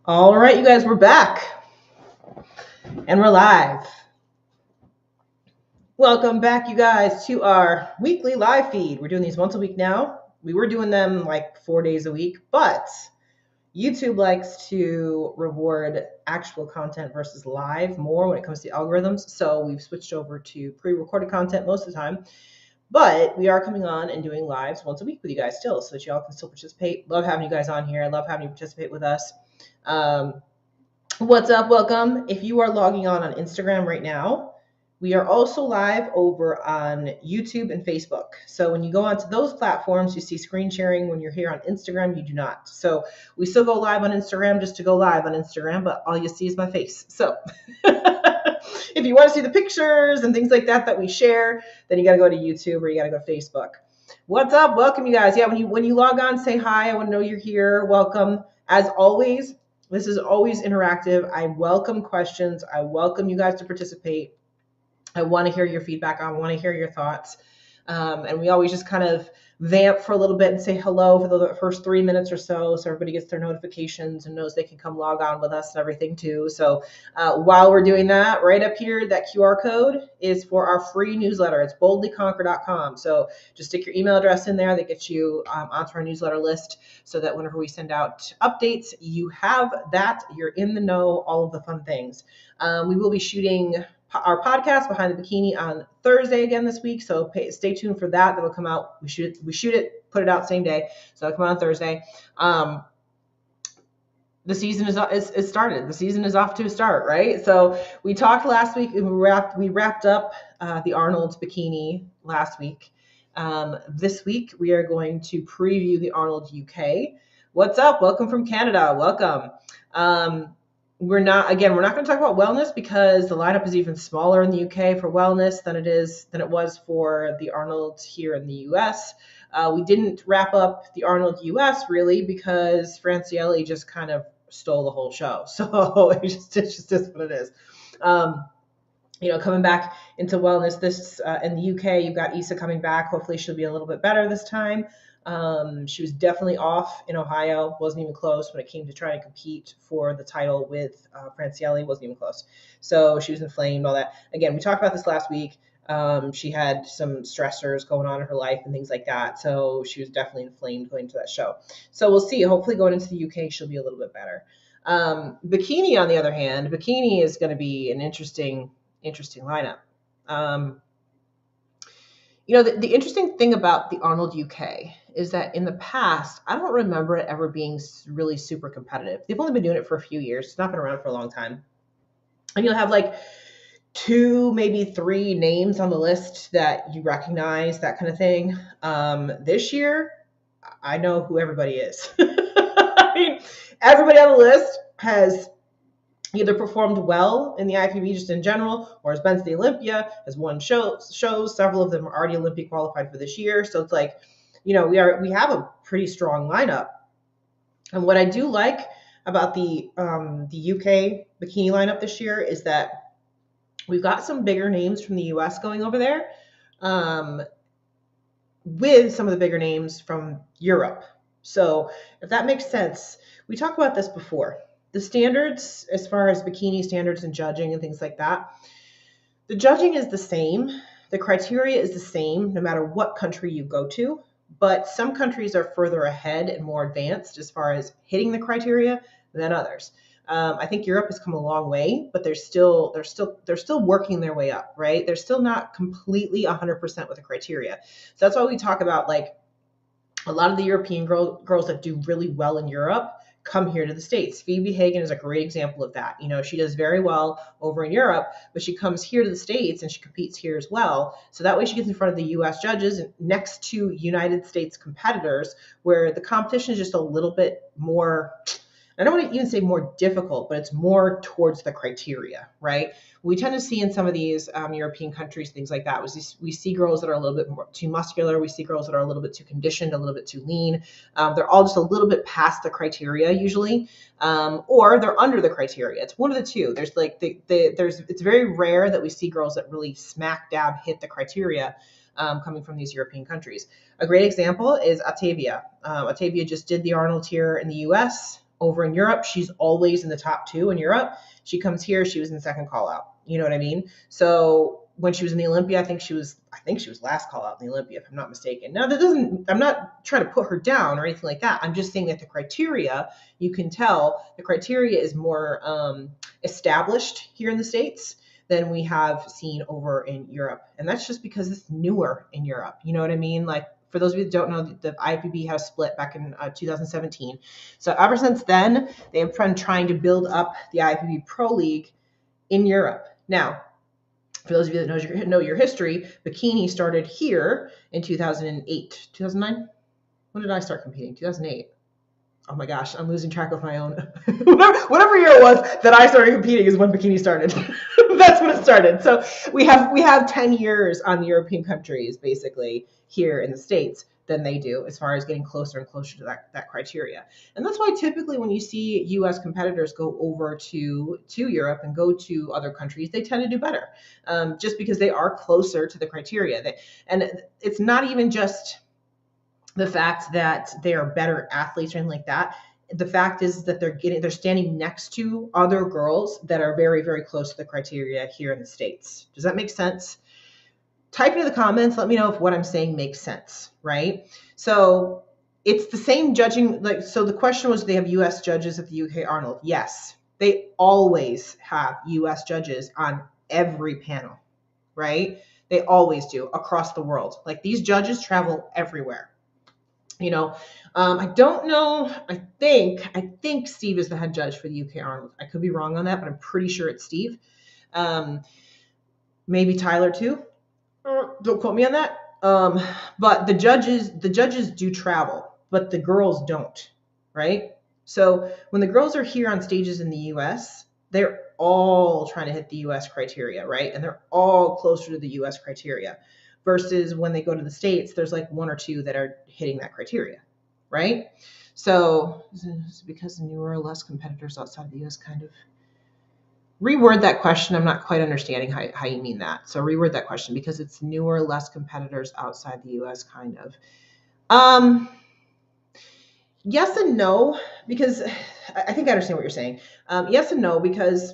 All right, you guys, we're back and we're live. Welcome back, you guys, to our weekly live feed. We're doing these once a week now. We were doing them like 4 days a week, but YouTube likes to reward actual content versus live more when it comes to algorithms. So we've switched over to pre-recorded content most of the time. But we are coming on and doing lives once a week with you guys still, so that y'all can still participate. Love having you guys on here. I love having you participate with us. What's up? Welcome. If you are logging on Instagram right now, we are also live over on YouTube and Facebook. So when you go onto those platforms, you see screen sharing. When you're here on Instagram, you do not. So we still go live on Instagram just to go live on Instagram, but all you see is my face. So if you want to see the pictures and things like that we share, then you got to go to YouTube or you got to go to Facebook. What's up? Welcome, you guys. Yeah, when you log on, say hi. I want to know you're here. Welcome. As always, this is always interactive. I welcome questions. I welcome you guys to participate. I want to hear your feedback. I want to hear your thoughts. And we always just kind of vamp for a little bit and say hello for the first 3 minutes or so everybody gets their notifications and knows they can come log on with us and everything too. So while we're doing that, right up here, that QR code is for our free newsletter. It's boldlyconquer.com. So just stick your email address in there. That gets you onto our newsletter list so that whenever we send out updates, you have that. You're in the know, all of the fun things. We will be shooting our podcast Behind the Bikini on Thursday again this week, so stay tuned for that. That'll come out. We shoot it, put it out same day, so it'll come out on Thursday. The season is started. The season is off to a start, right? So we talked last week. We wrapped up the Arnold Bikini last week. This week we are going to preview the Arnold UK. What's up? Welcome from Canada. Welcome. We're not going to talk about wellness because the lineup is even smaller in the UK for wellness than it was for the Arnold here in the US. We didn't wrap up the Arnold US really because Francielli just kind of stole the whole show. So it just is what it is. Coming back into wellness, this in the UK, you've got Issa coming back. Hopefully she'll be a little bit better this time. She was definitely off in Ohio, wasn't even close when it came to trying to compete for the title with Francielli, wasn't even close. So she was inflamed, all that. Again, we talked about this last week. She had some stressors going on in her life and things like that. So she was definitely inflamed going to that show. So we'll see. Hopefully going into the UK, she'll be a little bit better. Bikini, on the other hand, Bikini is going to be an interesting lineup. The interesting thing about the Arnold UK is that in the past, I don't remember it ever being really super competitive. They've only been doing it for a few years. It's not been around for a long time. And you'll have like 2, maybe 3 names on the list that you recognize, that kind of thing. This year, I know who everybody is. I mean, everybody on the list has either performed well in the IFBB just in general, or has been to the Olympia, has won shows. Several of them are already Olympic qualified for this year. So it's like, we have a pretty strong lineup. And what I do like about the UK bikini lineup this year is that we've got some bigger names from the US going over there, with some of the bigger names from Europe. So if that makes sense, we talked about this before. The standards, as far as bikini standards and judging and things like that, the judging is the same. The criteria is the same no matter what country you go to, but some countries are further ahead and more advanced as far as hitting the criteria than others. I think Europe has come a long way, but they're still working their way up, right? They're still not completely 100% with the criteria. So that's why we talk about like a lot of the European girls that do really well in Europe come here to the States. Phoebe Hagen is a great example of that. She does very well over in Europe, but she comes here to the States and she competes here as well. So that way she gets in front of the US judges next to United States competitors where the competition is just a little bit more, I don't want to even say more difficult, but it's more towards the criteria, right? We tend to see in some of these European countries, things like that, we see girls that are a little bit more too muscular. We see girls that are a little bit too conditioned, a little bit too lean. They're all just a little bit past the criteria usually, or they're under the criteria. It's one of the two. There's like it's very rare that we see girls that really smack dab hit the criteria. Coming from these European countries. A great example is Octavia. Octavia just did the Arnold here in the US Over in Europe, she's always in the top 2 in Europe. She comes here, she was in the second call out. You know what I mean? So when she was in the Olympia, I think she was last call out in the Olympia, if I'm not mistaken. Now I'm not trying to put her down or anything like that. I'm just saying that the criteria, you can tell the criteria is more established here in the States than we have seen over in Europe. And that's just because it's newer in Europe. You know what I mean? Like, for those of you that don't know, the IFBB has split back in 2017. So ever since then, they have been trying to build up the IFBB Pro League in Europe. Now, for those of you that know your history, Bikini started here in 2008, 2009. When did I start competing? 2008. Oh my gosh, I'm losing track of my own. Whatever year it was that I started competing is when Bikini started. That's when it started. So we have 10 years on the European countries, basically, here in the States than they do as far as getting closer and closer to that criteria. And that's why typically when you see U.S. competitors go over to Europe and go to other countries, they tend to do better, just because they are closer to the criteria. And it's not even just the fact that they are better athletes or anything like that. The fact is that they're standing next to other girls that are very, very close to the criteria here in the States. Does that make sense? Type into the comments. Let me know if what I'm saying makes sense, right? So it's the same judging. So the question was, do they have U.S. judges at the UK Arnold? Yes, they always have U.S. judges on every panel, right? They always do, across the world. Like, these judges travel everywhere. I don't know. I think Steve is the head judge for the UK Arnold. I could be wrong on that, but I'm pretty sure it's Steve. Maybe Tyler too. Don't quote me on that. But the judges do travel, but the girls don't, right? So when the girls are here on stages in the US, they're all trying to hit the US criteria, right? And they're all closer to the US criteria. Versus when they go to the States, there's like 1 or 2 that are hitting that criteria, right? So is it because the newer or less competitors outside the US kind of reword that question? I'm not quite understanding how you mean that. So reword that question, because it's newer, less competitors outside the US kind of. Yes and no, because I think I understand what you're saying. Yes and no, because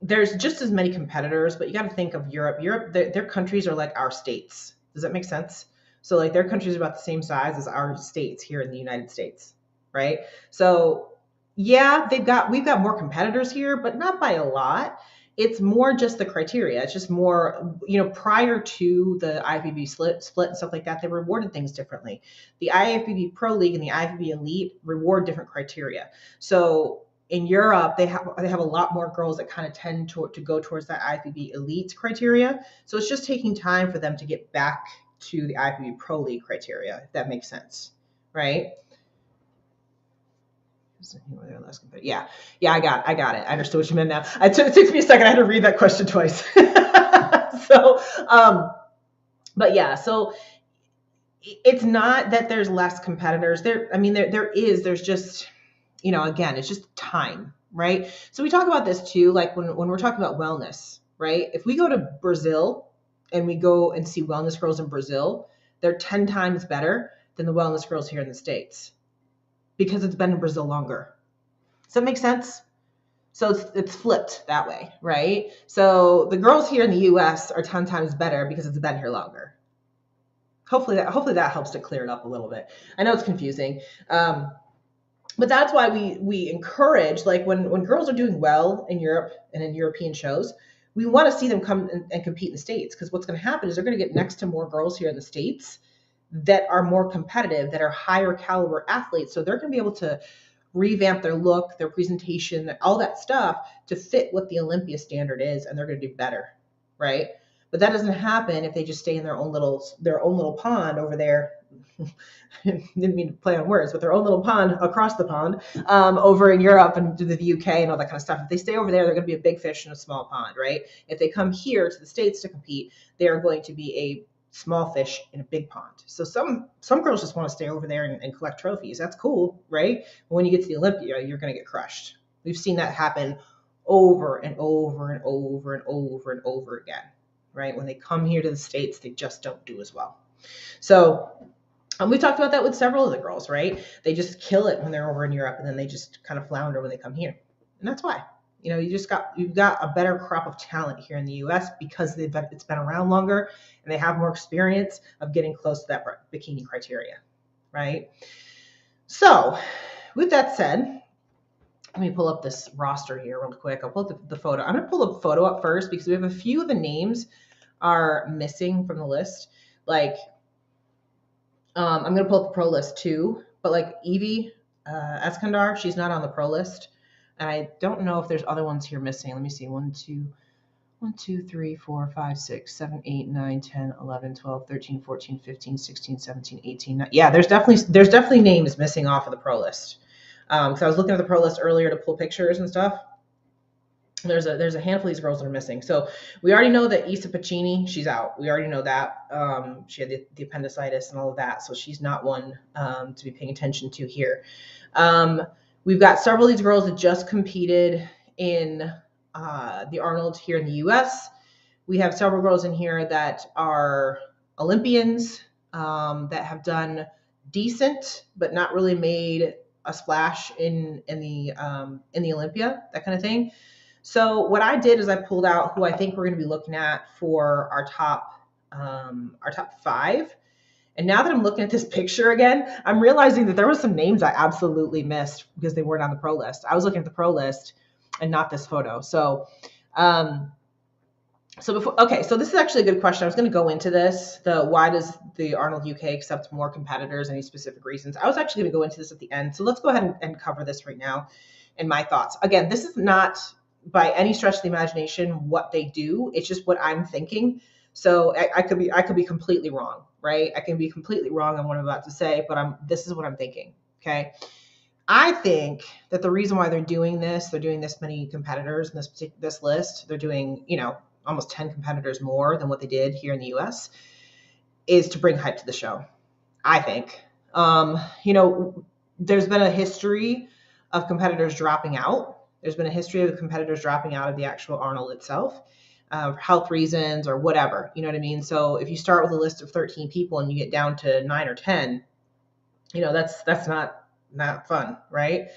there's just as many competitors, but you got to think of Europe. Their countries are like our states. Does that make sense? So like their countries are about the same size as our states here in the United States, right? So yeah, we've got more competitors here, but not by a lot. It's more just the criteria. It's just more, prior to the IFBB split and stuff like that, they rewarded things differently. The IFBB Pro League and the IFBB Elite reward different criteria. So in Europe, they have a lot more girls that kind of tend to go towards that IFBB Elite criteria. So it's just taking time for them to get back to the IFBB Pro League criteria, if that makes sense, right? Yeah, I got it. I understood what you meant now. It took me a second. I had to read that question twice. So, but yeah, so it's not that there's less competitors there. I mean, there's just, again, it's just time, right? So we talk about this too, like when we're talking about wellness, right? If we go to Brazil and we go and see wellness girls in Brazil, they're 10 times better than the wellness girls here in the States because it's been in Brazil longer. Does that make sense? So it's flipped that way, right? So the girls here in the US are 10 times better because it's been here longer. Hopefully that helps to clear it up a little bit. I know it's confusing. But that's why we encourage, like when girls are doing well in Europe and in European shows, we want to see them come and compete in the States, because what's going to happen is they're going to get next to more girls here in the States that are more competitive, that are higher caliber athletes. So they're going to be able to revamp their look, their presentation, all that stuff to fit what the Olympia standard is, and they're going to do better, right? But that doesn't happen if they just stay in their own little pond over there. Didn't mean to play on words, but their own little pond across the pond, over in Europe and to the UK and all that kind of stuff. If they stay over there, they're going to be a big fish in a small pond, right? If they come here to the States to compete, they are going to be a small fish in a big pond. So some girls just want to stay over there and collect trophies. That's cool, right? But when you get to the Olympia, you're going to get crushed. We've seen that happen over and over and over and over and over again, right? When they come here to the States, they just don't do as well. So And we talked about that with several of the girls, right? They just kill it when they're over in Europe, and then they just kind of flounder when they come here. And that's why. You've got a better crop of talent here in the US because it's been around longer and they have more experience of getting close to that bikini criteria, right? So, with that said, let me pull up this roster here real quick. I'll pull up the photo. I'm going to pull the photo up first because we have a few of the names are missing from the list. Like, I'm going to pull up the pro list too, but like Evie Eskandar, she's not on the pro list. And I don't know if there's other ones here missing. Let me see. 1, 2, 3, 4, 5, 6, 7, 8, 9, 10, 11, 12, 13, 14, 15, 16, 17, 18. Yeah, there's definitely names missing off of the pro list. Because I was looking at the pro list earlier to pull pictures and stuff. There's a handful of these girls that are missing. So we already know that Issa Pacini, she's out. We already know that. She had the appendicitis and all of that. So she's not one to be paying attention to here. We've got several of these girls that just competed in the Arnold here in the US. We have several girls in here that are Olympians that have done decent, but not really made a splash in the Olympia, that kind of thing. So what I did is I pulled out who I think we're going to be looking at for our top 5. And now that I'm looking at this picture again, I'm realizing that there were some names I absolutely missed because they weren't on the pro list. I was looking at the pro list and not this photo. So, so this is actually a good question. I was going to go into this, why does the Arnold UK accept more competitors, any specific reasons? I was actually going to go into this at the end. So let's go ahead and cover this right now and my thoughts. Again, this is not by any stretch of the imagination what they do. It's just what I'm thinking. So I could be completely wrong, right? I can be completely wrong on what I'm about to say, but this is what I'm thinking. Okay. I think that the reason why they're doing this many competitors in this list, they're doing, almost 10 competitors more than what they did here in the US, is to bring hype to the show. I think, there's been a history of competitors dropping out. There's been a history of competitors dropping out of the actual Arnold itself, for health reasons or whatever. You know what I mean? So if you start with a list of 13 people and you get down to 9 or 10, that's not fun, right?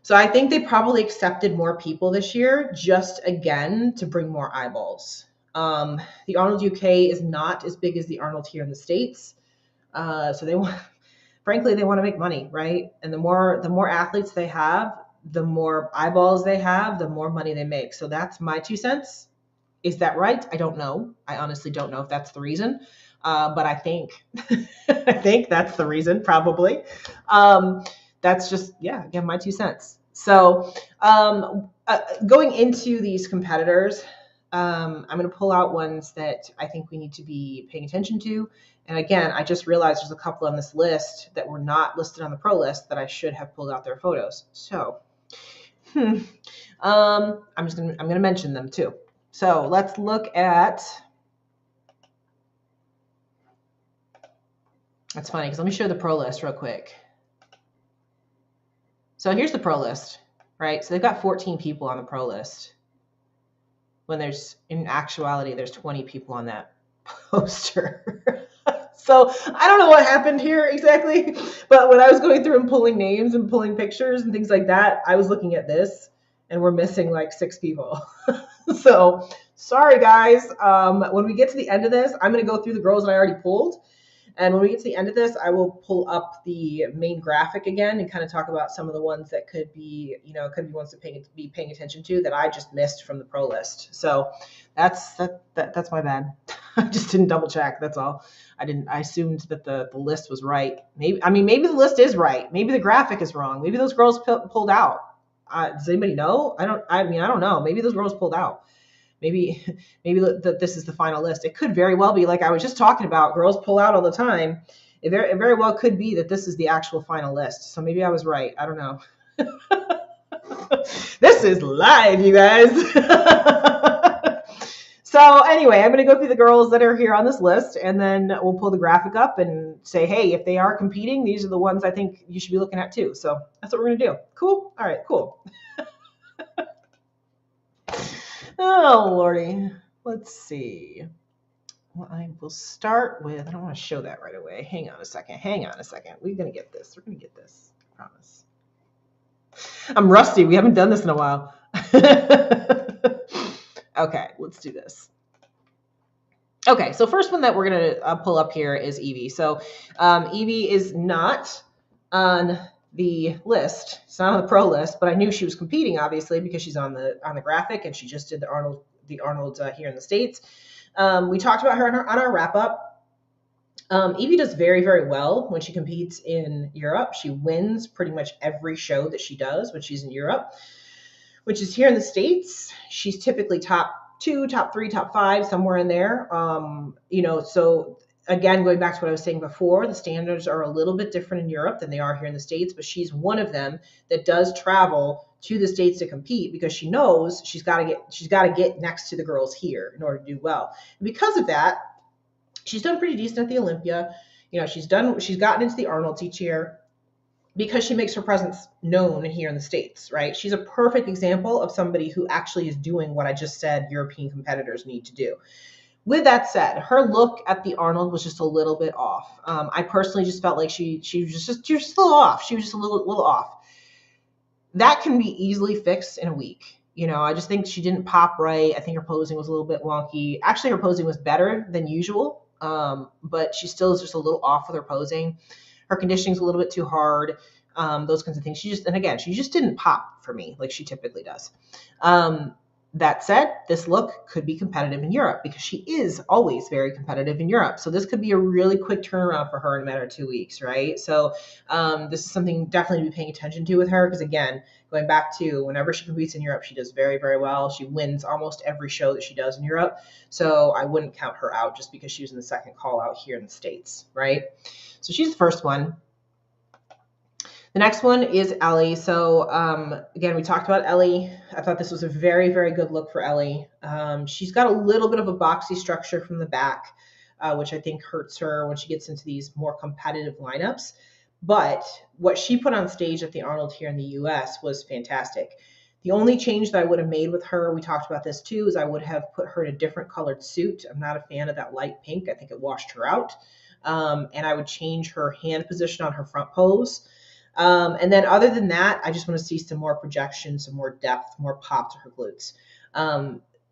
So I think they probably accepted more people this year, just again to bring more eyeballs. The Arnold UK is not as big as the Arnold here in the States, so they want to make money, right? And the more athletes they have, the more eyeballs they have, the more money they make. So that's my 2 cents. Is that right? I don't know. I honestly don't know if that's the reason, but I think that's the reason, probably. That's just, again, my 2 cents. So going into these competitors, I'm going to pull out ones that I think we need to be paying attention to. And again, I just realized there's a couple on this list that were not listed on the pro list that I should have pulled out their photos. So I'm going to mention them too. So let's look at, that's funny because let me show the pro list real quick. So here's the pro list, right? So they've got 14 people on the pro list when in actuality, there's 20 people on that poster. So I don't know what happened here exactly, but when I was going through and pulling names and pulling pictures and things like that, I was looking at this and we're missing like 6 people. So sorry guys. When we get to the end of this, I'm going to go through the girls that I already pulled. And when we get to the end of this, I will pull up the main graphic again and kind of talk about some of the ones that could be ones to be paying attention to that I just missed from the pro list. So that's my bad. I just didn't double check. That's all. I assumed that the list was right. Maybe the list is right. Maybe the graphic is wrong. Maybe those girls pulled out. Does anybody know? I don't know. Maybe those girls pulled out. Maybe this is the final list. It could very well be, like I was just talking about, girls pull out all the time. It very well could be that this is the actual final list. So maybe I was right. I don't know. This is live, you guys. So anyway, I'm going to go through the girls that are here on this list, and then we'll pull the graphic up and say, hey, if they are competing, these are the ones I think you should be looking at too. So that's what we're going to do. Cool? All right, cool. Oh, Lordy. Let's see. Well, I will start with, I don't want to show that right away. Hang on a second. We're going to get this. I promise. I'm rusty. We haven't done this in a while. Okay, let's do this. Okay, so first one that we're going to pull up here is Evie. So Evie is not on the list. It's not on the pro list, but I knew she was competing, obviously, because she's on the graphic, and she just did the Arnold here in the States. We talked about her on our wrap up. Evie does very, very well when she competes in Europe. She wins pretty much every show that she does when she's in Europe, which is here in the States. She's typically top 2, top 3, top 5, somewhere in there. So again, going back to what I was saying before, the standards are a little bit different in Europe than they are here in the States, but she's one of them that does travel to the States to compete because she knows she's got to get next to the girls here in order to do well. And because of that, she's done pretty decent at the Olympia. She's gotten into the Arnold each year because she makes her presence known here in the States, right? She's a perfect example of somebody who actually is doing what I just said European competitors need to do. With that said, her look at the Arnold was just a little bit off. I personally just felt like she was just a little off. She was just a little off. That can be easily fixed in a week. I just think she didn't pop right. I think her posing was a little bit wonky. Actually, her posing was better than usual, but she still is just a little off with her posing. Her conditioning's a little bit too hard. Those kinds of things. She just didn't pop for me like she typically does. That said, this look could be competitive in Europe because she is always very competitive in Europe. So this could be a really quick turnaround for her in a matter of 2 weeks, right? So this is something definitely to be paying attention to with her because, again, going back to whenever she competes in Europe, she does very, very well. She wins almost every show that she does in Europe. So I wouldn't count her out just because she was in the second call out here in the States, right? So she's the first one. The next one is Ellie. So again, we talked about Ellie. I thought this was a very, very good look for Ellie. She's got a little bit of a boxy structure from the back, which I think hurts her when she gets into these more competitive lineups. But what she put on stage at the Arnold here in the US was fantastic. The only change that I would have made with her, we talked about this too, is I would have put her in a different colored suit. I'm not a fan of that light pink. I think it washed her out. And I would change her hand position on her front pose. And then other than that, I just want to see some more projection, some more depth, more pop to her glutes.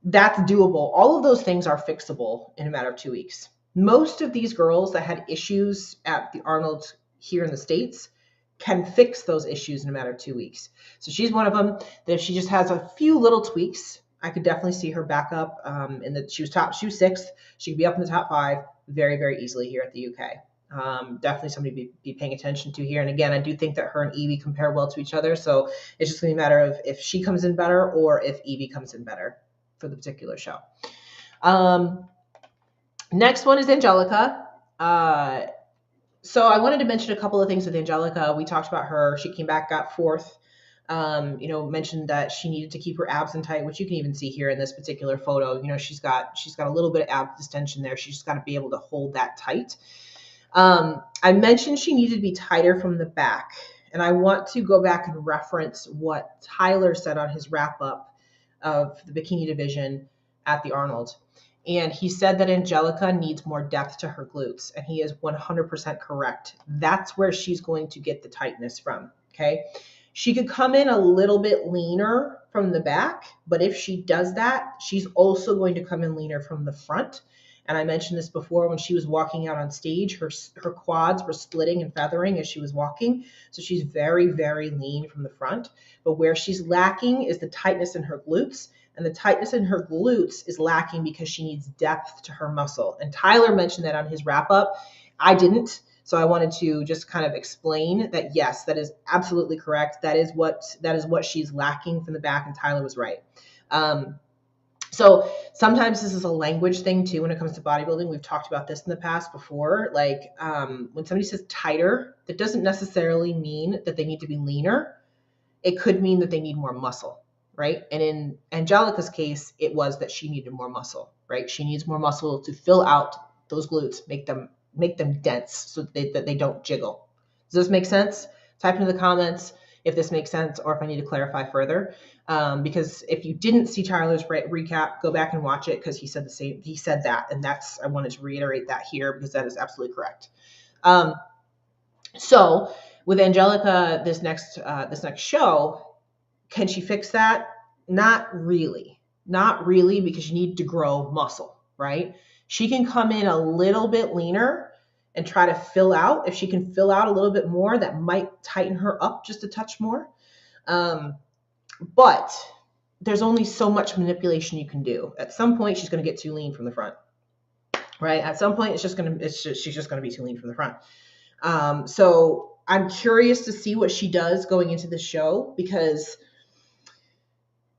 That's doable. All of those things are fixable in a matter of 2 weeks. Most of these girls that had issues at the Arnold here in the States can fix those issues in a matter of 2 weeks. So she's one of them that if she just has a few little tweaks, I could definitely see her back up she was 6th. She could be up in the top 5 very, very easily here at the UK. Definitely somebody to be paying attention to here. And again, I do think that her and Evie compare well to each other. So it's just going to be a matter of if she comes in better or if Evie comes in better for the particular show. Next one is Angelica. So I wanted to mention a couple of things with Angelica. We talked about her. She came back, got 4th. Mentioned that she needed to keep her abs in tight, which you can even see here in this particular photo. She's got a little bit of ab distension there. She's just got to be able to hold that tight. I mentioned she needed to be tighter from the back, and I want to go back and reference what Tyler said on his wrap-up of the bikini division at the Arnold. And he said that Angelica needs more depth to her glutes, and he is 100% correct. That's where she's going to get the tightness from, okay? She could come in a little bit leaner from the back, but if she does that, she's also going to come in leaner from the front. And I mentioned this before when she was walking out on stage, her quads were splitting and feathering as she was walking. So she's very, very lean from the front. But where she's lacking is the tightness in her glutes. And the tightness in her glutes is lacking because she needs depth to her muscle. And Tyler mentioned that on his wrap up. I didn't. So I wanted to just kind of explain that, yes, that is absolutely correct. That is what she's lacking from the back. And Tyler was right. So sometimes this is a language thing too when it comes to bodybuilding. We've talked about this in the past before. Like when somebody says tighter, that doesn't necessarily mean that they need to be leaner. It could mean that they need more muscle, right? And in Angelica's case, it was that she needed more muscle, right? She needs more muscle to fill out those glutes, make them dense so that they don't jiggle. Does this make sense? Type into the comments if this makes sense or if I need to clarify further. Because if you didn't see Tyler's recap, go back and watch it because he said the same. He said that, and I wanted to reiterate that here because that is absolutely correct. So with Angelica, this next show, can she fix that? Not really. Not really, because you need to grow muscle, right? She can come in a little bit leaner and try to fill out. If she can fill out a little bit more, that might tighten her up just a touch more. But there's only so much manipulation you can do. At some point, she's going to get too lean from the front, right? At some point, she's just going to be too lean from the front. So I'm curious to see what she does going into the show, because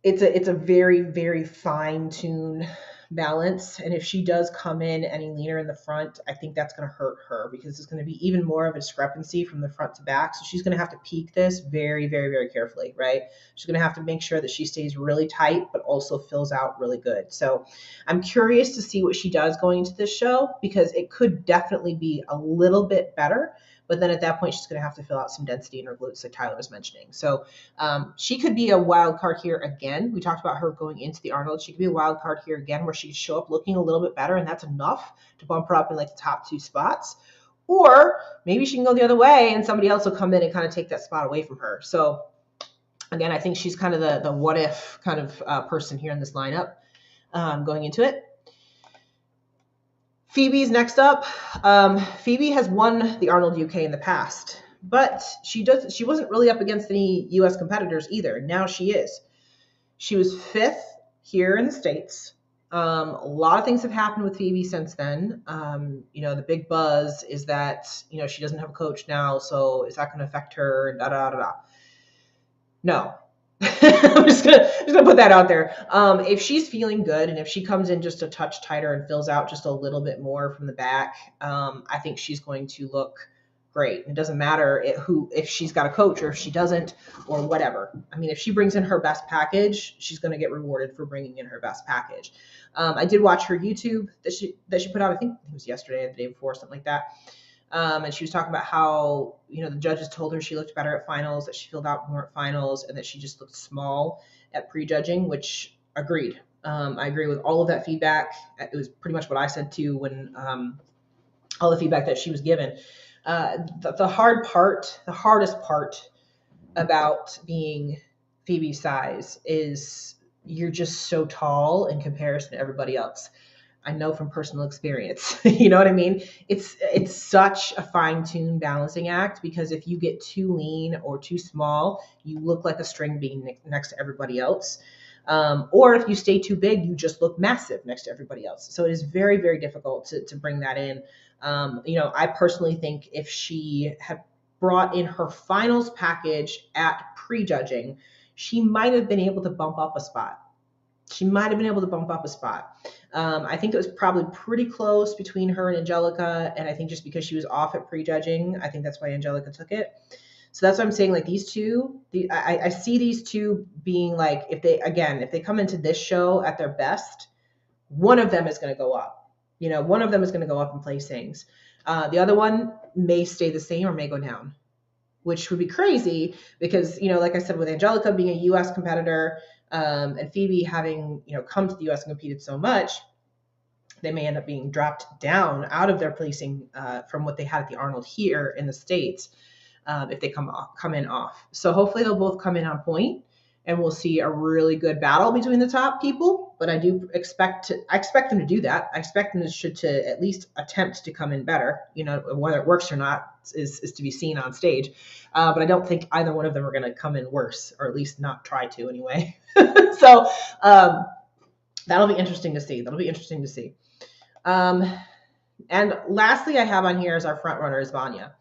it's a very, very fine-tuned balance. And if she does come in any leaner in the front, I think that's going to hurt her, because it's going to be even more of a discrepancy from the front to back. So she's going to have to peak this very, very, very carefully, right? She's going to have to make sure that she stays really tight, but also fills out really good. So I'm curious to see what she does going into this show, because it could definitely be a little bit better. But then at that point, she's going to have to fill out some density in her glutes, like Tyler was mentioning. So she could be a wild card here again. We talked about her going into the Arnold. She could be a wild card here again, where she could show up looking a little bit better, and that's enough to bump her up in like the top 2 spots. Or maybe she can go the other way, and somebody else will come in and kind of take that spot away from her. So again, I think she's kind of the what if kind of person here in this lineup going into it. Phoebe's next up. Phoebe has won the Arnold UK in the past, but she wasn't really up against any U.S. competitors either. Now she is. She was 5th here in the States. A lot of things have happened with Phoebe since then. The big buzz is that, she doesn't have a coach now, so is that going to affect her? No. I'm just gonna put that out there. If she's feeling good, and if she comes in just a touch tighter and fills out just a little bit more from the back, I think she's going to look great. It doesn't matter if she's got a coach or if she doesn't, or whatever. I mean, if she brings in her best package, she's going to get rewarded for bringing in her best package. I did watch her YouTube that she put out. I think it was yesterday or the day before, something like that. And she was talking about how, the judges told her she looked better at finals, that she filled out more at finals, and that she just looked small at prejudging, which agreed. I agree with all of that feedback. It was pretty much what I said too when all the feedback that she was given. The hardest part about being Phoebe's size is you're just so tall in comparison to everybody else. I know from personal experience. You know what I mean? It's such a fine-tuned balancing act, because if you get too lean or too small, you look like a string bean next to everybody else. Or if you stay too big, you just look massive next to everybody else. So it is very, very difficult to bring that in. I personally think if she had brought in her finals package at prejudging, she might have been able to bump up a spot. I think it was probably pretty close between her and Angelica, and I think just because she was off at prejudging, I think that's why Angelica took it. So that's what I'm saying. Like these two, I see these two being like, if they come into this show at their best, one of them is going to go up. One of them is going to go up in placings. The other one may stay the same or may go down, which would be crazy because, like I said, with Angelica being a U.S. competitor, and Phoebe having, come to the U.S. and competed so much, they may end up being dropped down out of their placing from what they had at the Arnold here in the States if they come in off. So hopefully they'll both come in on point, and we'll see a really good battle between the top people. But I expect them to do that. I expect them to at least attempt to come in better. Whether it works or not is to be seen on stage. But I don't think either one of them are going to come in worse, or at least not try to anyway. So that'll be interesting to see. And lastly, I have on here is our front runner is Vanya.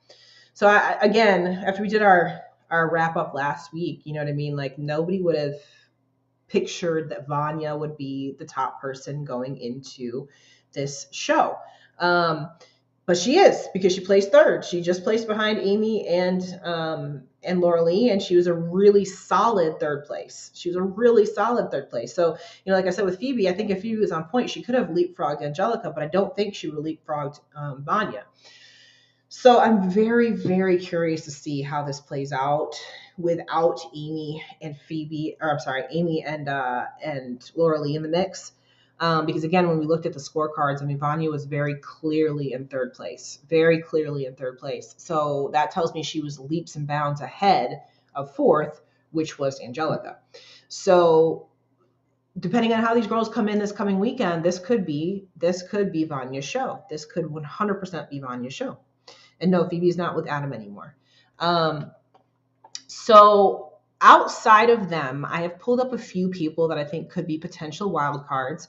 So again, after we did our wrap up last week, you know what I mean? Like nobody would have pictured that Vanya would be the top person going into this show. But she is, because she placed 3rd. She just placed behind Amy and Laura Lee, and she was a really solid 3rd place. So, like I said with Phoebe, I think if Phoebe was on point, she could have leapfrogged Angelica, but I don't think she would have leapfrogged Vanya. So I'm very, very curious to see how this plays out without Amy and Laura Lee in the mix. Because again, when we looked at the scorecards, I mean, Vanya was very clearly in third place, very clearly in third place. So that tells me she was leaps and bounds ahead of fourth, which was Angelica. So depending on how these girls come in this coming weekend, this could be Vanya's show. This could 100% be Vanya's show. And no, Phoebe's not with Adam anymore. So outside of them, I have pulled up a few people that I think could be potential wild cards.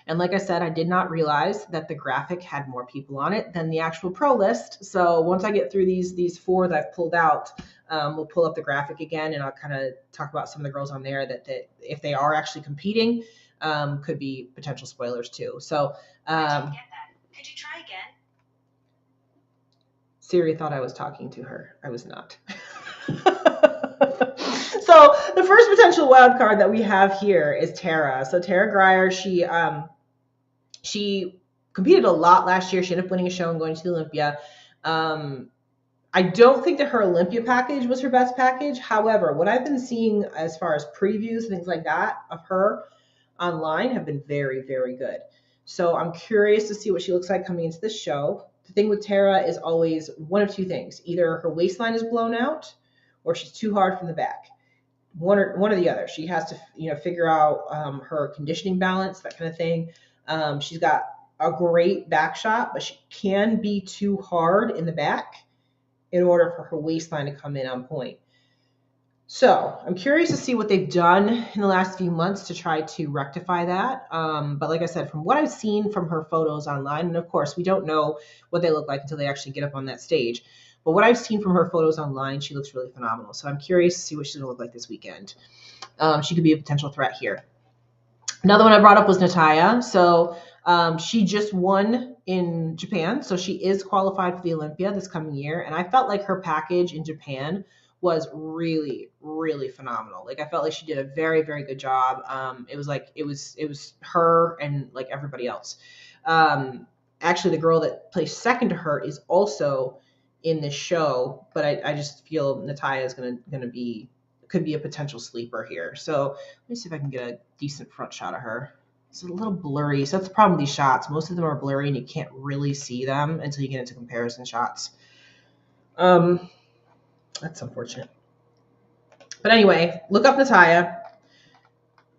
And like I said, I did not realize that the graphic had more people on it than the actual pro list. So once I get through these four that I've pulled out, we'll pull up the graphic again, and I'll kind of talk about some of the girls on there that if they are actually competing, could be potential spoilers too. So I didn't get that. Could you try again? Siri thought I was talking to her. I was not. So the first potential wild card that we have here is Tara. So Tara Grier, she competed a lot last year. She ended up winning a show and going to the Olympia. I don't think that her Olympia package was her best package. However, what I've been seeing as far as previews, things like that of her online have been very, very good. So I'm curious to see what she looks like coming into this show. The thing with Tara is always one of two things. Either her waistline is blown out or she's too hard from the back. One or the other. She has to, figure out her conditioning balance, that kind of thing. She's got a great back shot, but she can be too hard in the back in order for her waistline to come in on point. So I'm curious to see what they've done in the last few months to try to rectify that. But like I said, from what I've seen from her photos online, and of course we don't know what they look like until they actually get up on that stage, but what I've seen from her photos online, she looks really phenomenal. So I'm curious to see what she's going to look like this weekend. She could be a potential threat here. Another one I brought up was Natalia. So she just won in Japan. So she is qualified for the Olympia this coming year. And I felt like her package in Japan was really, really phenomenal. Like I felt like she did a very, very good job. It was her and like everybody else. Actually, the girl that placed second to her is also in this show, but I just feel Natalia is could be a potential sleeper here. So let me see if I can get a decent front shot of her. It's a little blurry. So that's the problem with these shots. Most of them are blurry and you can't really see them until you get into comparison shots. That's unfortunate. But anyway, look up Natalia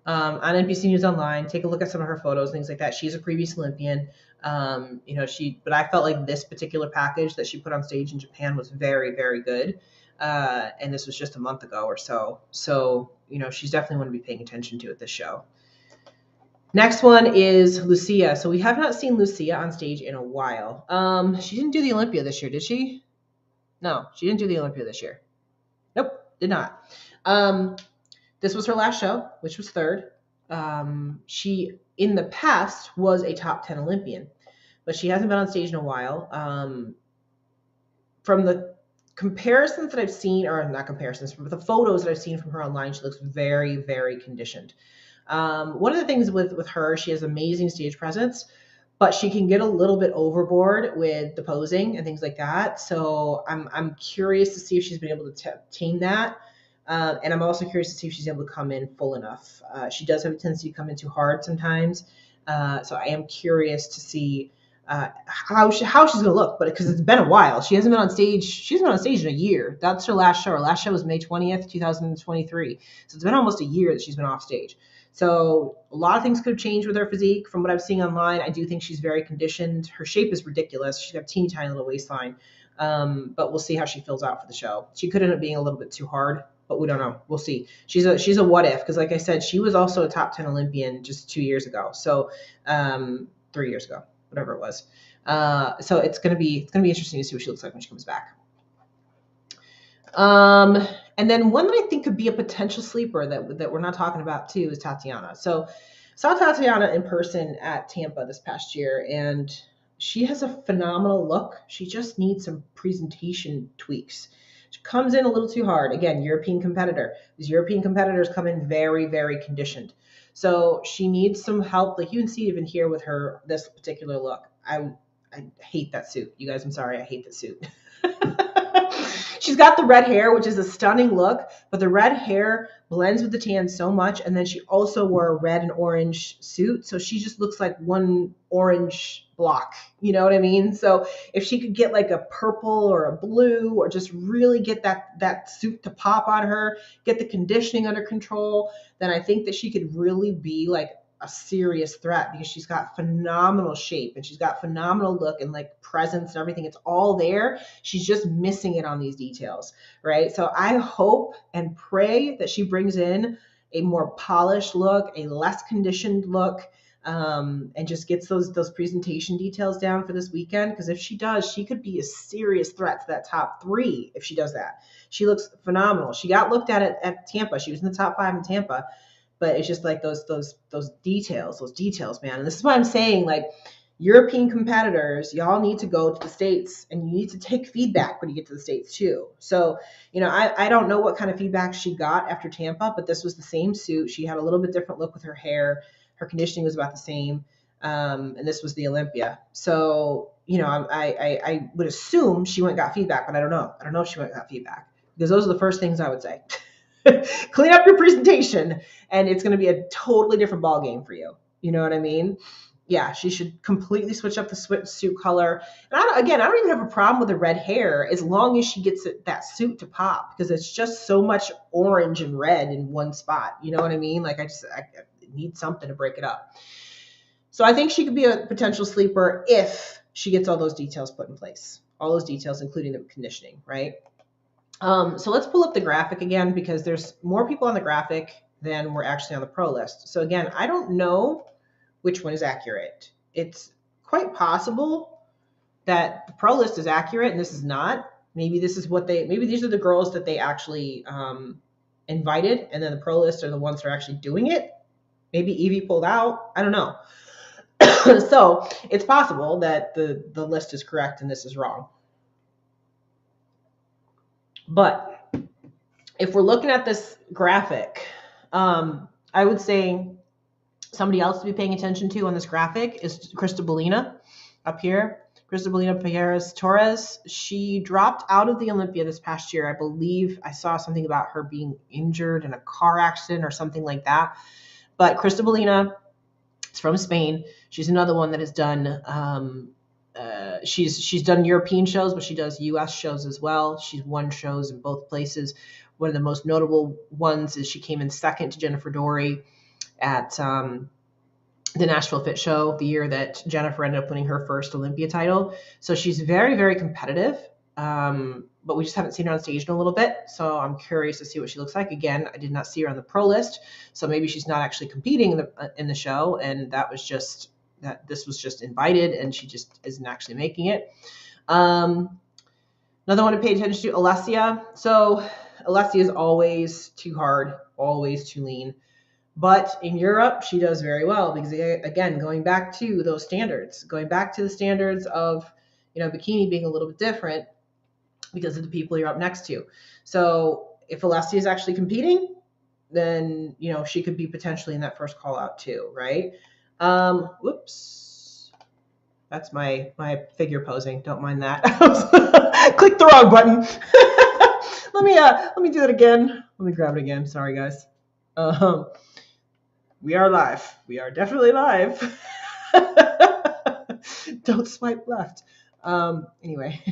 on NBC News Online. Take a look at some of her photos, things like that. She's a previous Olympian. But I felt like this particular package that she put on stage in Japan was very, very good. And this was just a month ago or so. So, she's definitely one to be paying attention to at this show. Next one is Lucia. So we have not seen Lucia on stage in a while. She didn't do the Olympia this year, did she? No, she didn't do the Olympia this year. Nope, did not. This was her last show, which was third. She, in the past, was a top 10 Olympian, but she hasn't been on stage in a while. From the comparisons that I've seen, or not comparisons, but the photos that I've seen from her online, she looks very, very conditioned. One of the things with her, she has amazing stage presence, but she can get a little bit overboard with the posing and things like that. So I'm curious to see if she's been able to tame that. And I'm also curious to see if she's able to come in full enough. She does have a tendency to come in too hard sometimes. So I am curious to see how she's going to look, but because it's been a while. She hasn't been on stage. She hasn't been on stage in a year. That's her last show. Her last show was May 20th, 2023. So it's been almost a year that she's been off stage. So a lot of things could have changed with her physique. From what I've seen online, I do think she's very conditioned. Her shape is ridiculous. She's got a teeny tiny little waistline. But we'll see how she fills out for the show. She could end up being a little bit too hard, but we don't know. We'll see. She's a what if, because like I said, she was also a top 10 Olympian just 2 years ago. So 3 years ago, whatever it was. So it's gonna be interesting to see what she looks like when she comes back. And then one that I think could be a potential sleeper that we're not talking about too is Tatiana. So saw Tatiana in person at Tampa this past year, and she has a phenomenal look. She just needs some presentation tweaks. She comes in a little too hard. Again, European competitor. These European competitors come in very, very conditioned. So she needs some help. Like you can see even here with her, this particular look. I hate that suit. You guys, I'm sorry. I hate the suit. She's got the red hair, which is a stunning look, but the red hair blends with the tan so much. And then she also wore a red and orange suit. So she just looks like one orange block. You know what I mean? So if she could get like a purple or a blue, or just really get that suit to pop on her, get the conditioning under control, then I think that she could really be like a serious threat, because she's got phenomenal shape and she's got phenomenal look and like presence and everything. It's all there. She's just missing it on these details, right? So I hope and pray that she brings in a more polished look, a less conditioned look, and just gets those presentation details down for this weekend. Because if she does, she could be a serious threat to that top 3 if she does that. She looks phenomenal. She got looked at Tampa. She was in the top 5 in Tampa. But it's just like those details, man. And this is why I'm saying, like, European competitors, y'all need to go to the States, and you need to take feedback when you get to the States too. So, I don't know what kind of feedback she got after Tampa, but this was the same suit. She had a little bit different look with her hair. Her conditioning was about the same. And this was the Olympia. So, I would assume she went and got feedback, but I don't know. I don't know if she went and got feedback, because those are the first things I would say. Clean up your presentation, and it's going to be a totally different ball game for you. You know what I mean? Yeah, she should completely switch up the suit color. And I don't even have a problem with the red hair, as long as she gets that suit to pop, because it's just so much orange and red in one spot. You know what I mean? Like, I need something to break it up. So I think she could be a potential sleeper if she gets all those details put in place. All those details, including the conditioning, right? So let's pull up the graphic again, because there's more people on the graphic than were actually on the pro list. So again, I don't know which one is accurate. It's quite possible that the pro list is accurate and this is not. Maybe these are the girls that they actually invited, and then the pro list are the ones that are actually doing it. Maybe Evie pulled out. I don't know. So it's possible that the list is correct and this is wrong. But if we're looking at this graphic, I would say somebody else to be paying attention to on this graphic is Cristobulina up here. Cristobulina Perez Torres. She dropped out of the Olympia this past year. I believe I saw something about her being injured in a car accident or something like that. But Cristobulina is from Spain. She's another one that has done she's done European shows, but she does US shows as well. She's won shows in both places. One of the most notable ones is she came in second to Jennifer Dory at the Nashville Fit Show, the year that Jennifer ended up winning her first Olympia title. So she's very, very competitive, but we just haven't seen her on stage in a little bit. So I'm curious to see what she looks like. Again, I did not see her on the pro list, so maybe she's not actually competing in the show, and this was just invited, and she just isn't actually making it. Another one to pay attention to, Alessia. So Alessia is always too hard, always too lean. But in Europe, she does very well, because, again, going back to those standards, going back to the standards of, bikini being a little bit different because of the people you're up next to. So if Alessia is actually competing, then, she could be potentially in that first call out too, right? Whoops. That's my figure posing. Don't mind that. Click the wrong button. Let me do it again. Let me grab it again. Sorry, guys. We are live. We are definitely live. Don't swipe left. Anyway.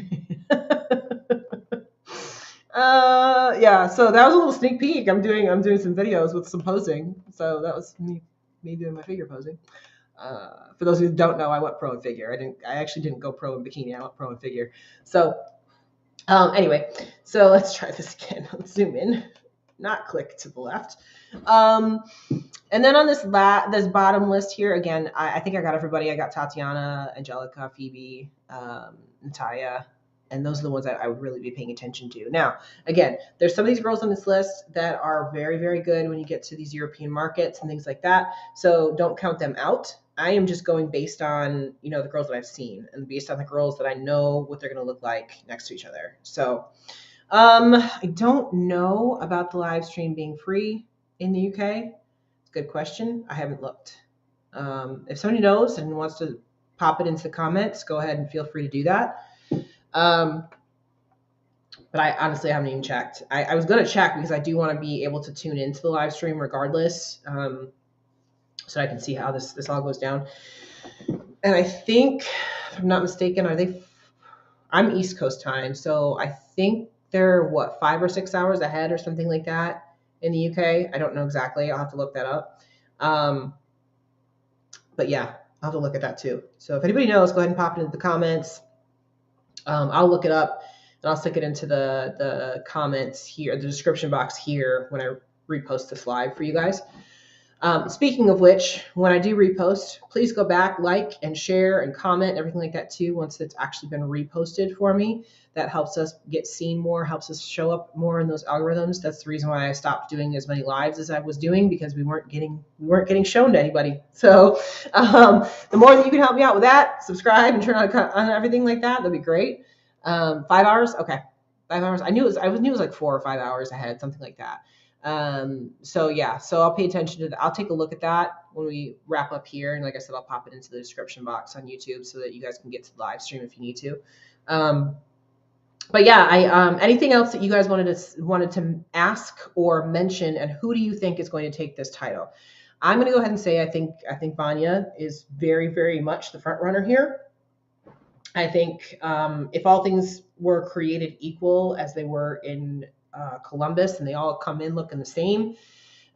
Yeah, so that was a little sneak peek. I'm doing some videos with some posing. So that was me doing my figure posing. For those who don't know, I went pro in figure. I actually didn't go pro in bikini. I went pro in figure. So anyway, so let's try this again. Let's zoom in, not click to the left. And then on this bottom list here, again, I think I got everybody. I got Tatiana, Angelica, Phoebe, Natalia, and those are the ones that I would really be paying attention to. Now, again, there's some of these girls on this list that are very, very good when you get to these European markets and things like that. So don't count them out. I am just going based on, the girls that I've seen, and based on the girls that I know what they're going to look like next to each other. So I don't know about the live stream being free in the UK. Good question. I haven't looked. If somebody knows and wants to pop it into the comments, go ahead and feel free to do that. but I honestly haven't even checked. I was going to check because I do want to be able to tune into the live stream regardless, so I can see how this all goes down. And I think, if I'm not mistaken, I'm East Coast time, so I think they're what, 5 or 6 hours ahead or something like that in the UK. I don't know exactly. I'll have to look that up. But yeah, I'll have to look at that too. So if anybody knows, go ahead and pop it into the comments. I'll look it up and I'll stick it into the comments here, the description box here when I repost this live for you guys. Speaking of which, when I do repost, please go back, like and share and comment, everything like that too, once it's actually been reposted for me. That helps us get seen more, helps us show up more in those algorithms. That's the reason why I stopped doing as many lives as I was doing, because we weren't getting shown to anybody. So the more that you can help me out with that, subscribe and turn on everything like that, that'd be great. 5 hours, okay. 5 hours. I knew it was like 4 or 5 hours ahead, something like that. So yeah, so I'll pay attention to that. I'll take a look at that when we wrap up here. And like I said, I'll pop it into the description box on YouTube so that you guys can get to the live stream if you need to. But yeah, anything else that you guys wanted to ask or mention, and who do you think is going to take this title? I'm going to go ahead and say I think Vanya is very, very much the front runner here. I think if all things were created equal as they were in Columbus and they all come in looking the same,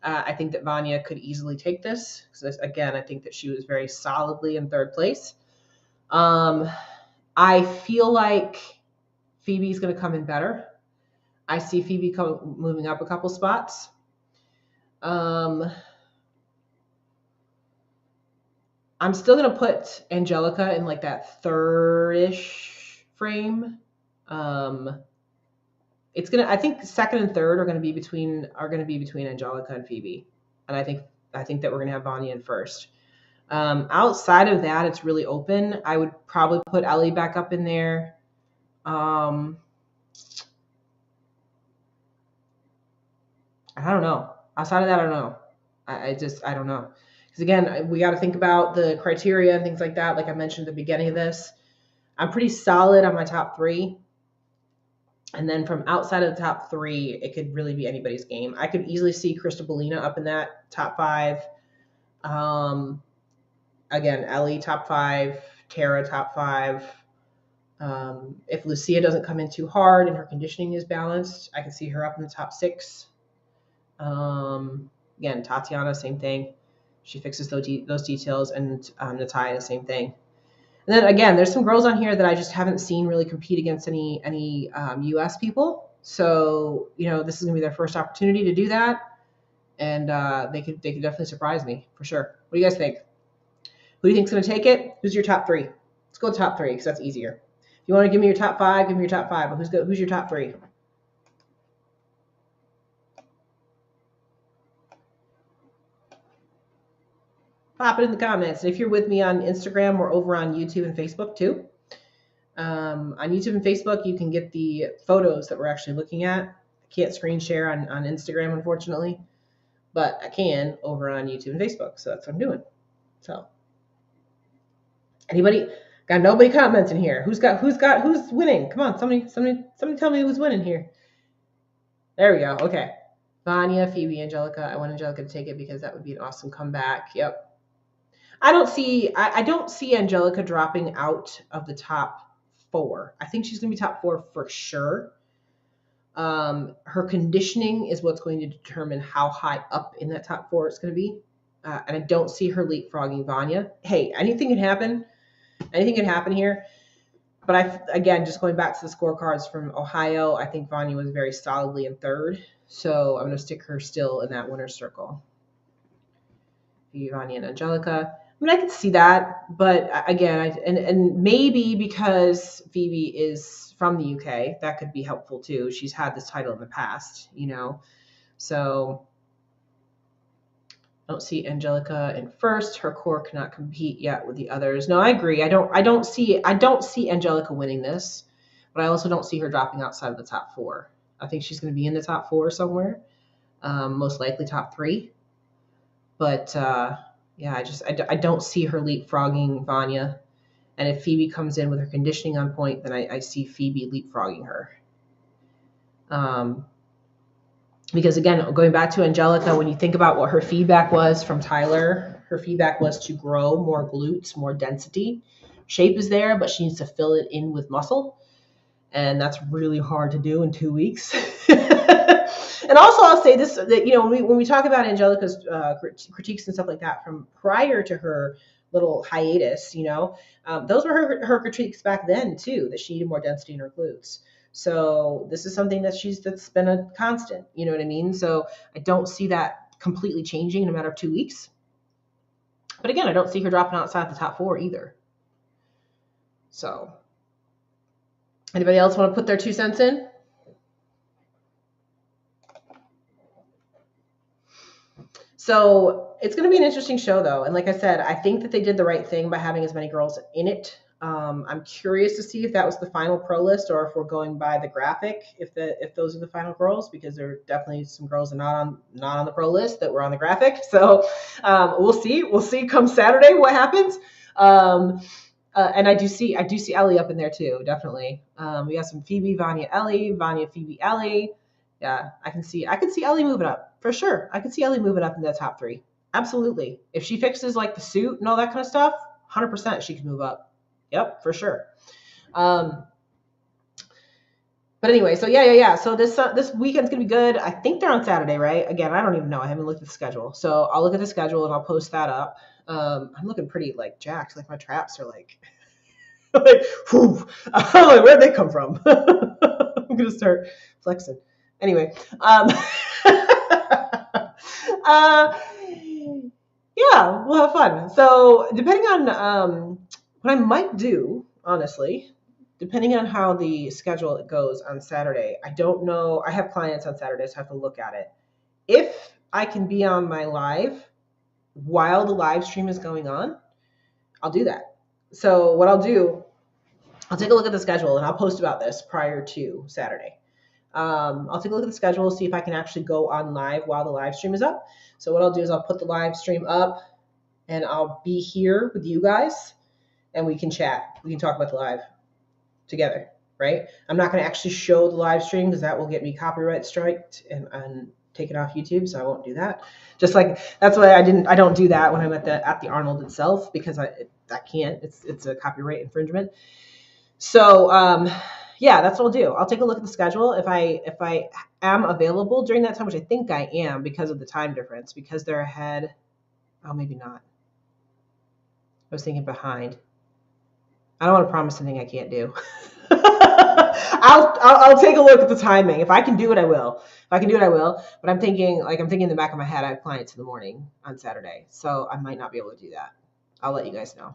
I think that Vanya could easily take this. Because again, I think that she was very solidly in third place. I feel like Phoebe's going to come in better. I see Phoebe moving up a couple spots. I'm still going to put Angelica in like that third-ish frame. It's gonna. I think second and third are going to be between Angelica and Phoebe, and I think that we're going to have Vanya in first. Outside of that, it's really open. I would probably put Ellie back up in there. I don't know. Outside of that, I don't know. I don't know. Because again, we got to think about the criteria and things like that. Like I mentioned at the beginning of this, I'm pretty solid on my top 3. And then from outside of the top 3, it could really be anybody's game. I could easily see Crystal Bellina up in that top 5. Again, Ellie top 5, Tara top 5. If Lucia doesn't come in too hard and her conditioning is balanced, I can see her up in the top 6. Again, Tatiana, same thing. She fixes those details, and Natalia, same thing. And then again, there's some girls on here that I just haven't seen really compete against any U.S. people. So this is gonna be their first opportunity to do that, and they could definitely surprise me for sure. What do you guys think? Who do you think's gonna take it? Who's your top 3? Let's go top 3 because that's easier. If you want to give me your top 5, give me your top 5. But who's your top 3? Pop it in the comments. And if you're with me on Instagram, we're over on YouTube and Facebook too. On YouTube and Facebook, you can get the photos that we're actually looking at. I can't screen share on Instagram, unfortunately, but I can over on YouTube and Facebook. So that's what I'm doing. So anybody got nobody comments in here? Who's winning? Come on, somebody tell me who's winning here. There we go. Okay. Vanya, Phoebe, Angelica. I want Angelica to take it because that would be an awesome comeback. Yep. I don't see Angelica dropping out of the top 4. I think she's going to be top 4 for sure. Her conditioning is what's going to determine how high up in that top 4 it's going to be. And I don't see her leapfrogging Vanya. Hey, anything can happen. Anything can happen here. But again, just going back to the scorecards from Ohio, I think Vanya was very solidly in third. So I'm going to stick her still in that winner's circle. Vanya and Angelica. I mean, I could see that, but again, and maybe because Phoebe is from the UK, that could be helpful too. She's had this title in the past, So I don't see Angelica in first. Her core cannot compete yet with the others. No, I agree. I don't see Angelica winning this, but I also don't see her dropping outside of the top 4. I think she's going to be in the top 4 somewhere, most likely top 3. But yeah, I don't see her leapfrogging Vanya. And if Phoebe comes in with her conditioning on point, then I see Phoebe leapfrogging her. Because again, going back to Angelica, when you think about what her feedback was from Tyler, her feedback was to grow more glutes, more density. Shape is there, but she needs to fill it in with muscle. And that's really hard to do in 2 weeks. And also, I'll say this: that when we talk about Angelica's critiques and stuff like that from prior to her little hiatus, those were her critiques back then too. That she needed more density in her glutes. So this is something that's been a constant. You know what I mean? So I don't see that completely changing in a matter of 2 weeks. But again, I don't see her dropping outside the top 4 either. So. Anybody else want to put their 2 cents in? So it's going to be an interesting show, though. And like I said, I think that they did the right thing by having as many girls in it. I'm curious to see if that was the final pro list or if we're going by the graphic, if those are the final girls, because there are definitely some girls that are not on the pro list that were on the graphic. So we'll see. We'll see come Saturday what happens. And I do see Ellie up in there too, definitely. We got some Phoebe, Vanya, Ellie, Vanya, Phoebe, Ellie. Yeah, I can see Ellie moving up for sure. I can see Ellie moving up in the top 3. Absolutely. If she fixes like the suit and all that kind of stuff, 100% she can move up. Yep, for sure. But anyway, so yeah. So this weekend's gonna be good. I think they're on Saturday, right? Again, I don't even know. I haven't looked at the schedule. So I'll look at the schedule and I'll post that up. I'm looking pretty like jacked. Like my traps are like, whew. Like, where'd they come from? I'm gonna start flexing. Anyway, yeah, we'll have fun. So depending on what I might do, honestly, depending on how the schedule goes on Saturday, I don't know. I have clients on Saturdays, so I have to look at it. If I can be on my live while the live stream is going on, I'll do that. So what I'll do, I'll take a look at the schedule and I'll post about this prior to Saturday. I'll take a look at the schedule, see if I can actually go on live while the live stream is up. So what I'll do is I'll put the live stream up and I'll be here with you guys and we can chat. We can talk about the live together, right? I'm not going to actually show the live stream because that will get me copyright striked and taken off YouTube, so I won't do that. Just like that's why I don't do that when I'm at the Arnold itself because I can't. It's a copyright infringement. So yeah, that's what I'll do. I'll take a look at the schedule. If I am available during that time, which I think I am because of the time difference, because they're ahead. Oh, maybe not. I was thinking behind. I don't want to promise something I can't do. I'll take a look at the timing. If I can do it, I will. If I can do it, I will. But I'm thinking in the back of my head, I have clients in the morning on Saturday, so I might not be able to do that. I'll let you guys know.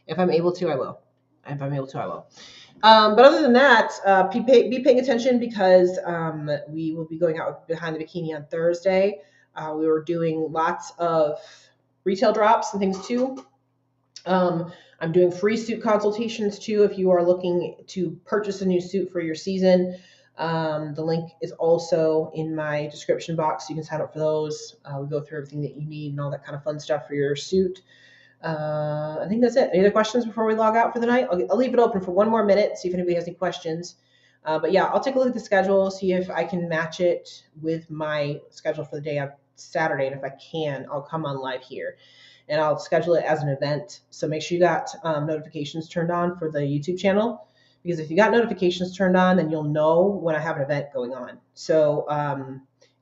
If I'm able to, I will. But other than that, be paying attention because we will be going out behind the bikini on Thursday. We were doing lots of retail drops and things too. I'm doing free suit consultations too if you are looking to purchase a new suit for your season. The link is also in my description box. You can sign up for those. We go through everything that you need and all that kind of fun stuff for your suit. I think that's it. Any other questions before we log out for the night? I'll leave it open for one more minute, see if anybody has any questions. But yeah, I'll take a look at the schedule, see if I can match it with my schedule for the day on Saturday. And if I can, I'll come on live here. And I'll schedule it as an event. So make sure you got notifications turned on for the YouTube channel. Because if you got notifications turned on, then you'll know when I have an event going on. So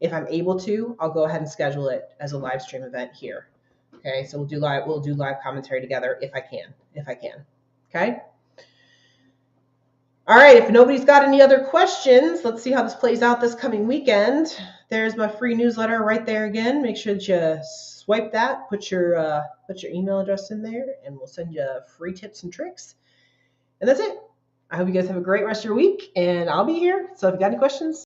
if I'm able to, I'll go ahead and schedule it as a live stream event here. Okay, so we'll do live commentary together if I can. Okay. All right, if nobody's got any other questions, let's see how this plays out this coming weekend. There's my free newsletter right there again. Make sure that you swipe that, put your email address in there, and we'll send you free tips and tricks. And that's it. I hope you guys have a great rest of your week, and I'll be here. So if you got any questions,